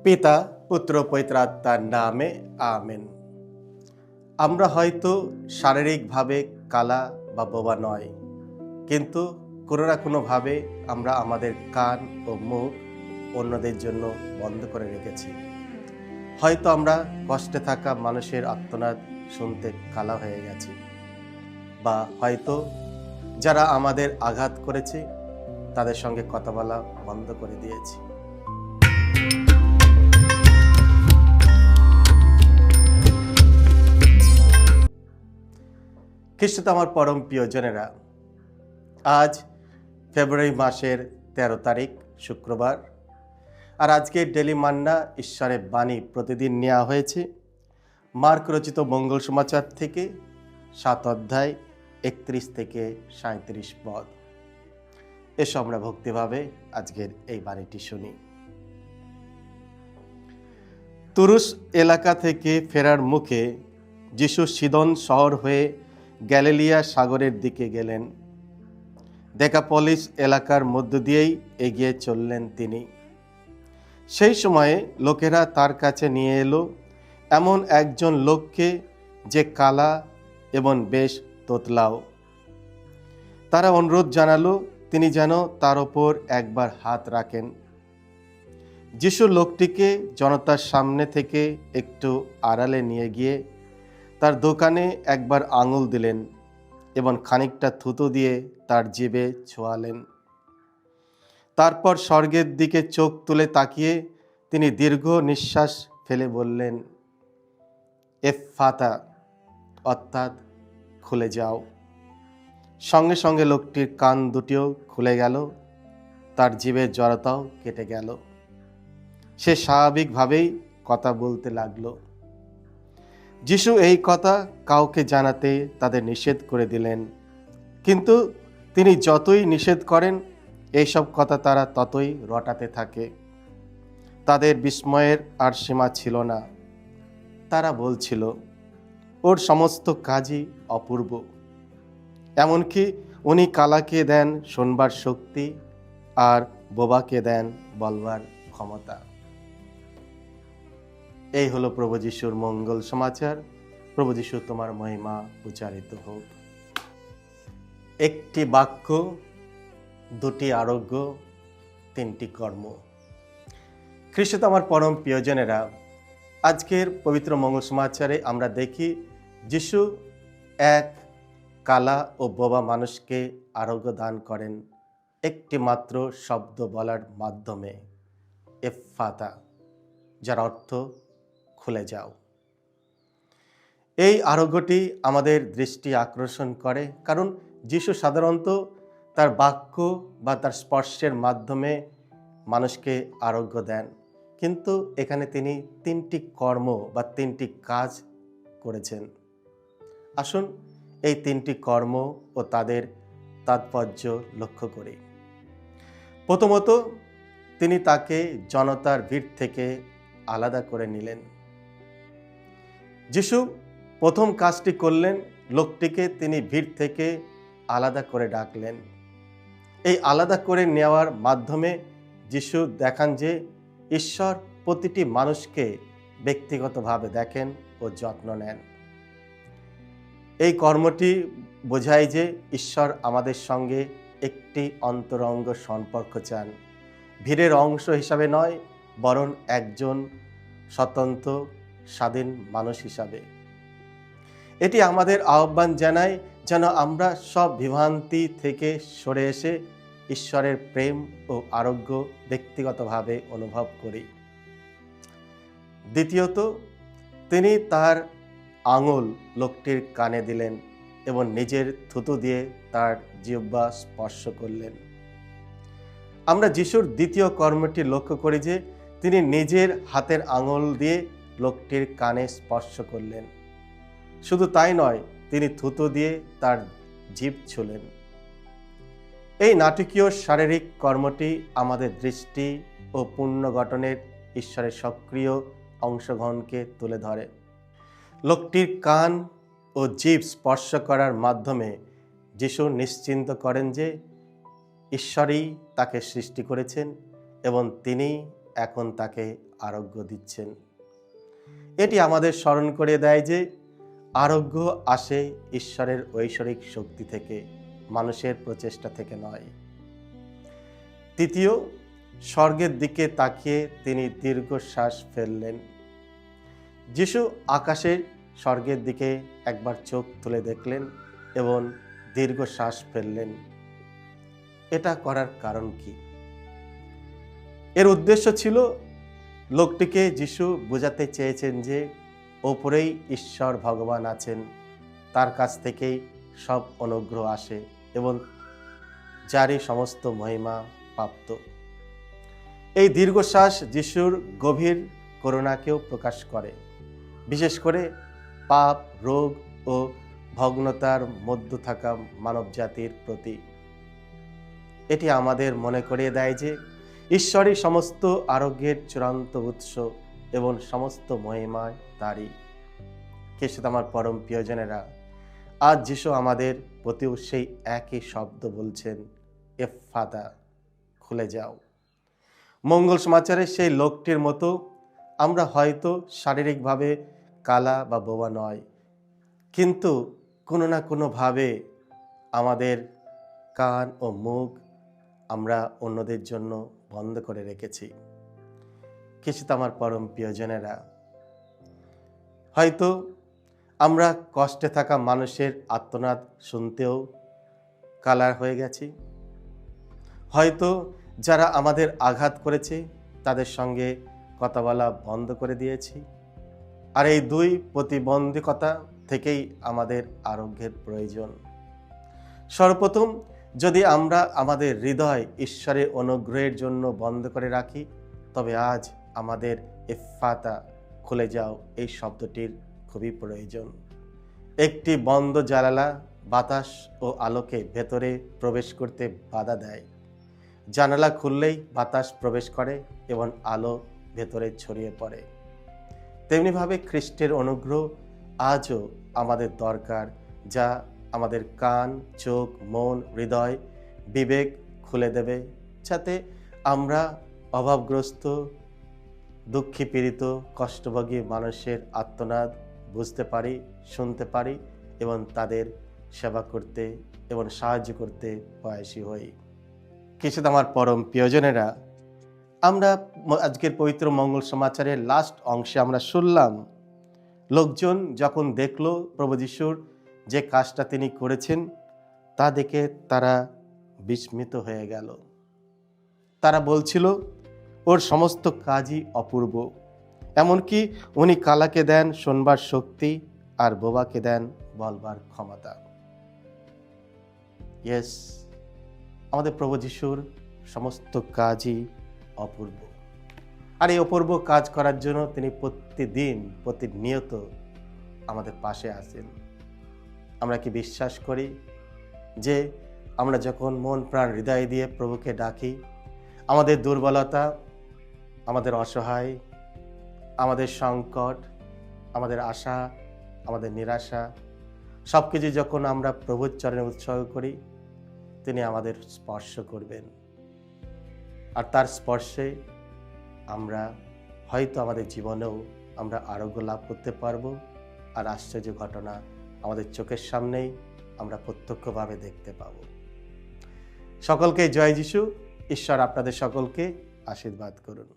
পিতা পুত্র পবিত্রাত্মার নামে আমেন। আমরা হয়তো শারীরিকভাবে কালা বা বোবা নয়, কিন্তু কোনো না কোনোভাবে আমরা আমাদের কান ও মুখ অন্যদের জন্য বন্ধ করে রেখেছি। হয়তো আমরা কষ্টে থাকা মানুষের আর্তনাদ শুনতে কালা হয়ে গেছি, বা হয়তো যারা আমাদের আঘাত করেছে তাদের সঙ্গে কথা বলা বন্ধ করে দিয়েছি। খ্রিস্টতে আমার পরম প্রিয়জনেরা, আজ ফেব্রুয়ারি মাসের 13 তারিখ শুক্রবার, আর আজকের ডেলি মান্না ঈশ্বরের বাণী প্রতিদিন নেওয়া হয়েছে মার্ক রচিত মঙ্গল সমাচার থেকে 7 অধ্যায় 31 থেকে 37 পদ। এসো আমরা ভক্তিভাবে আজকের এই বাণীটি শুনি। তুরুস এলাকা থেকে ফেরার মুখে যিশু সিদন শহর হয়ে গ্যালিলিয়া সাগরের দিকে গেলেন। দেকাপলিস এলাকার মধ্য দিয়েই এগিয়ে চললেন তিনি। সেই সময়ে লোকেরা তার কাছে নিয়ে এলো এমন একজন লোককে, যে কালা এবং বেশ তোতলাও। তারা অনুরোধ জানালো তিনি যেন তার ওপর একবার হাত রাখেন। যিশু লোকটিকে জনতার সামনে থেকে একটু আড়ালে নিয়ে গিয়ে তার দোকানে একবার আঙুল দিলেন এবং খানিকটা থুতু দিয়ে তার জিভে ছোঁয়ালেন। তারপর স্বর্গের দিকে চোখ তুলে তাকিয়ে তিনি দীর্ঘ নিঃশ্বাস ফেলে বললেন, এফফাতা, অর্থাৎ খুলে যাও। সঙ্গে সঙ্গে লোকটির কান দুটিও খুলে গেল, তার জিভের জড়তাও কেটে গেল। সে স্বাভাবিকভাবেই কথা বলতে লাগলো। যিশু এই কথা কাউকে জানাতে তাদের নিষেধ করে দিলেন, কিন্তু তিনি যতই নিষেধ করেন এইসব কথা তারা ততই রটাতে থাকে। তাদের বিস্ময়ের আর সীমা ছিল না। তারা বলছিল, ওর সমস্ত কাজই অপূর্ব। এমনকি উনি কালাকে দেন শোনবার শক্তি, আর বোবাকে দেন বলবার ক্ষমতা। এই হলো প্রভু যিশুর মঙ্গল সমাচার। প্রভু যিশু তোমার মহিমা উচ্চারিত হোক। একটি বাক্য, দুটি আরোগ্য, তিনটি কর্ম। খ্রিস্টতে আমার পরম প্রিয়জনেরা, আজকের পবিত্র মঙ্গল সমাচারে আমরা দেখি যিশু এক কালা ও বোবা মানুষকে আরোগ্য দান করেন একটি মাত্র শব্দ বলার মাধ্যমে, এফফাতা, যার অর্থ খুলে যাও। এই আরোগ্যটি আমাদের দৃষ্টি আকর্ষণ করে, কারণ যিশু সাধারণত তার বাক্য বা তার স্পর্শের মাধ্যমে মানুষকে আরোগ্য দেন, কিন্তু এখানে তিনি তিনটি কর্ম বা তিনটি কাজ করেছেন। আসুন এই তিনটি কর্ম ও তাদের তাৎপর্য লক্ষ্য করি। প্রথমত, তিনি তাকে জনতার ভিড় থেকে আলাদা করে নিলেন। যিশু প্রথম কাজটি করলেন, লোকটিকে তিনি ভিড় থেকে আলাদা করে ডাকলেন। এই আলাদা করে নেওয়ার মাধ্যমে যিশু দেখান যে ঈশ্বর প্রতিটি মানুষকে ব্যক্তিগতভাবে দেখেন ও যত্ন নেন। এই কর্মটি বোঝায় যে ঈশ্বর আমাদের সঙ্গে একটি অন্তরঙ্গ সম্পর্ক চান, ভিড়ের অংশ হিসাবে নয়, বরং একজন স্বতন্ত্র স্বাধীন মানুষ হিসাবে। এটি আমাদের আহ্বান জানায় যেন আমরা সব বিভ্রান্তি থেকে সরে এসে ঈশ্বরের প্রেম ও আরোগ্য ব্যক্তিগতভাবে অনুভব করি। দ্বিতীয়ত, তিনি তার আঙুল লোকটির কানে দিলেন এবং নিজের থুতু দিয়ে তার জিহ্বা স্পর্শ করলেন। আমরা যিশুর দ্বিতীয় কর্মটি লক্ষ্য করি যে তিনি নিজের হাতের আঙুল দিয়ে লোকটির কানে স্পর্শ করলেন। শুধু তাই নয়, তিনি থুতু দিয়ে তার জিভ ছুঁলেন। এই নাটকীয় শারীরিক কর্মটি আমাদের দৃষ্টি ও পুনর্গঠনের ঈশ্বরের সক্রিয় অংশগ্রহণকে তুলে ধরে। লোকটির কান ও জিভ স্পর্শ করার মাধ্যমে যিশু নিশ্চিন্ত করেন যে ঈশ্বরই তাকে সৃষ্টি করেছেন এবং তিনি এখন তাকে আরোগ্য দিচ্ছেন। এটি আমাদের স্মরণ করে দেয় যে আরোগ্য আসে ঈশ্বরের ঐশ্বরিক শক্তি থেকে, মানুষের প্রচেষ্টা থেকে নয়। তৃতীয়, স্বর্গের দিকে তাকিয়ে তিনি দীর্ঘশ্বাস ফেললেন। যিশু আকাশের স্বর্গের দিকে একবার চোখ তুলে দেখলেন এবং দীর্ঘশ্বাস ফেললেন। এটা করার কারণ কি? এর উদ্দেশ্য ছিল লোকটিকে যিশু বোঝাতে চেয়েছেন যে ওপরেই ঈশ্বর ভগবান আছেন, তার কাছ থেকেই সব অনুগ্রহ আসে এবং যারই সমস্ত মহিমা প্রাপ্ত। এই দীর্ঘশ্বাস যিশুর গভীর করুণাকেও প্রকাশ করে, বিশেষ করে পাপ, রোগ ও ভগ্নতার মধ্যে থাকা মানব জাতির প্রতি। এটি আমাদের মনে করিয়ে দেয় যে ঈশ্বরই সমস্ত আরোগ্যের চূড়ান্ত উৎস এবং সমস্ত মহিমায় তারই। খ্রিস্ট আমার পরম প্রিয়জনেরা, আজ যিশু আমাদের প্রতিও সেই একই শব্দ বলছেন, এফফাতা, খুলে যাও। মঙ্গল সমাচারের সেই লোকটির মতো আমরা হয়তো শারীরিকভাবে কালা বা বোবা নয়, কিন্তু কোনো না কোনোভাবে আমাদের কান ও মুখ আমরা অন্যদের জন্য বন্ধ করে রেখেছি। খ্রিস্ট আমার পরম প্রিয়জনেরা, হয়তো আমরা কষ্টে থাকা মানুষের আর্তনাদ শুনতেও কালার হয়ে গেছি। হয়তো যারা আমাদের আঘাত করেছে তাদের সঙ্গে কথা বলা বন্ধ করে দিয়েছি। আর এই দুই প্রতিবন্ধকতা থেকেই আমাদের আরোগ্যের প্রয়োজন। সর্বপ্রথম, যদি আমরা আমাদের হৃদয় ঈশ্বরের অনুগ্রহের জন্য বন্ধ করে রাখি, তবে আজ আমাদের এফফাতা, খুলে যাও, এই শব্দটির খুবই প্রয়োজন। একটি বন্ধ জানালা বাতাস ও আলোকে ভেতরে প্রবেশ করতে বাধা দেয়। জানালা খুললেই বাতাস প্রবেশ করে এবং আলো ভেতরে ছড়িয়ে পড়ে। তেমনিভাবে খ্রিস্টের অনুগ্রহ আজও আমাদের দরকার, যা আমাদের কান, চোখ, মন, হৃদয়, বিবেক খুলে দেবে, যাতে আমরা অভাবগ্রস্ত, দুঃখী পীড়িত, কষ্টভোগী মানুষের আর্তনাদ বুঝতে পারি, শুনতে পারি এবং তাদের সেবা করতে এবং সাহায্য করতে প্রয়াসী হই। খ্রিস্ট আমার পরম প্রিয়জনেরা, আমরা আজকের পবিত্র মঙ্গল সমাচারের লাস্ট অংশে আমরা শুনলাম, লোকজন যখন দেখল প্রভু যিশুর যে কাজটা তিনি করেছেন, তা দেখে তারা বিস্মিত হয়ে গেল। তারা বলছিল, ওর সমস্ত কাজই অপূর্ব। এমনকি উনি কালাকে দেন শোনবার শক্তি আর বোবাকে দেন বলবার ক্ষমতা। ইয়েস, আমাদের প্রভু যিশুর সমস্ত কাজই অপূর্ব। আর এই অপূর্ব কাজ করার জন্য তিনি প্রতিদিন, প্রতিনিয়ত আমাদের পাশে আছেন। আমরা কি বিশ্বাস করি যে আমরা যখন মন প্রাণ হৃদয় দিয়ে প্রভুকে ডাকি, আমাদের দুর্বলতা, আমাদের অসহায়, আমাদের সংকট, আমাদের আশা, আমাদের নিরাশা, সব কিছু যখন আমরা প্রভুর চরণে উৎসর্গ করি, তিনি আমাদের স্পর্শ করবেন। আর তার স্পর্শে আমরা হয়তো আমাদের জীবনেও আমরা আরোগ্য লাভ করতে পারবো। আর আশ্চর্য ঘটনা আমাদের চোখের সামনেই আমরা প্রত্যক্ষভাবে দেখতে পাব। সকলকে জয় যিশু। ঈশ্বর আপনাদের সকলকে আশীর্বাদ করুন।